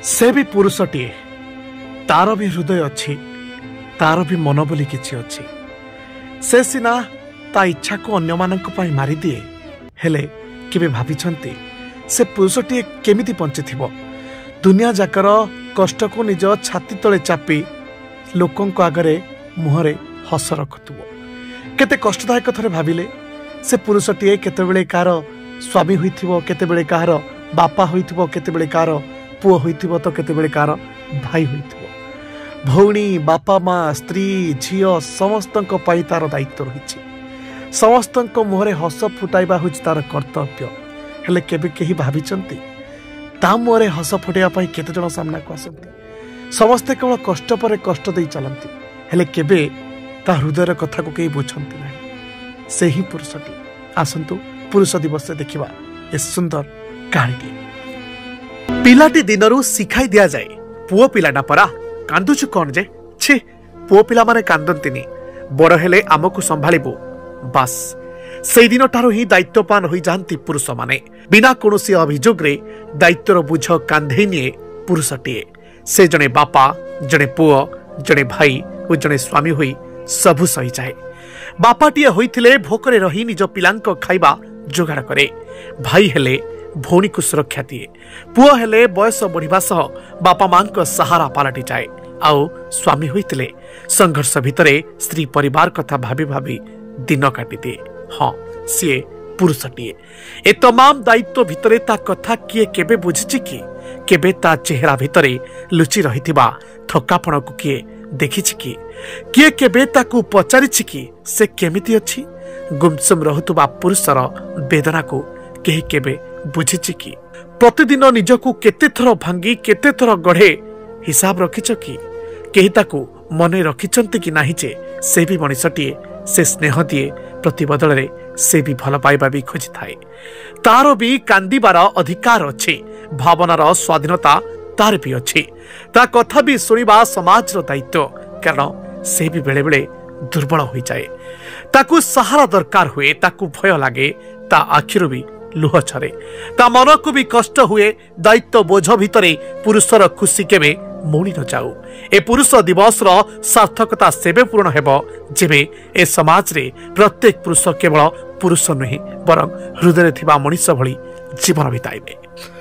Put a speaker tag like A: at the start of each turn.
A: से भी पुरुषटीए तार भी हृदय अच्छी तार भी मन बोली किछि अच्छी से सिना ता इच्छा को अन्य मानक पई मारी दिए हेले केबे भाबिछंती से पुरुषटीए केमिति बंचिथिबो दुनिया जाकर कष्ट को निज छाती तले चापी लोकंक आगरे मुहरे हस रखुथुबो केते कष्टदायक थरे भाबिले से पुरुषटीए केतेबेले कार स्वामी होइथिबो केतेबेले कार बापा होइथिबो केतेबेले कार पुओ होइथिबो तो केतेबेले कार भाई होइथिबो भौणी बापा माँ स्त्री झियो समस्तंक पई तार दायित्व रहिछि समस्तंक मुहरे हस फुटाइबा होछि तार कर्तव्य हेले केबे केही भाबिचंती ता मुहरे हस फुटाइबा पई केते जण सामना को आसंती समस्ते केवल कष्ट पर कष्ट देई चलंती हेले केबे ता हृदयर कथा को केही बुझंती नाही से ही पुरुषटी आसंतु पुरुष दिवस देखिबा ए सुंदर कहानी पिलाटी दिनरू सिखाई दिया जाए पुओ पिलाटा परा कांदुछु कौन जे छी पुओ पिला माने कांदंतिनी बड़ हेले आमको संभाळिबो बस से दिन ठारो ही दायित्वपान होई जानती पुरुष माने बिना कोनोसी अभियोग रे दायित्वर बुझ कांधे निए पुरुषटीए से जने बापा जने पुओ जने भाई और जने स्वामी होई सबु सही जाए बापाटीए होइथिले भोकरे रही निज पिलांक खाइबा जोगाड़ करे भाई हेले भौणी को सुरक्षा दिए पुओ हेले बयस बढ़िबा सह बापा मां को सहारा पालटी जाए आउ स्वामी होइतिले संघर्ष भितरे स्त्री परिवार कथा भाबी भाबी दिन काटी दिए हाँ सीए पुरुषटीए ए तमाम दायित्व भितरे ता कथा किए केबे बुझिछि कि केबे ता चेहरा भितरे लुचि रहिथिबा थकापण को किए देखिछि कि किए केबे ताकू पचारिछि कि से केमिति अछि गुमसुम रहुतुबा पुरुषर वेदना को केही केबे बुझिछि कि प्रतिदिन निजको केते थर भांगी केते थर गढ़े हिसाब रखिछ कि केही ताकू मने रखिछंती कि नाही जे से भी मनिषटीए से स्नेह दिए प्रति बदल से भी भल पाइबा भी खोजी थाए तार भी कांदिबार अधिकार अछि भावनार स्वाधीनता तार भी अछि ता कथा भी सुनिबा समाजर दायित्व कारण से भी बेले बेले दुर्बल हो जाए ताकू सहारा दरकार हुए ताकू भय लागे ता आखिरु भी लुह छरे ता मन को भी कष्ट हुए दायित्व बोझ भितरे पुरुषर खुशी केबे मोड़ी न जाऊ ए पुरुष दिवस सार्थकता सेबे पूर्ण हेबो जेबे ए समाज रे प्रत्येक पुरुष केवल पुरुष नुहे बरं हृदय थिबा मनुष्य भली जीवन बिताइबे।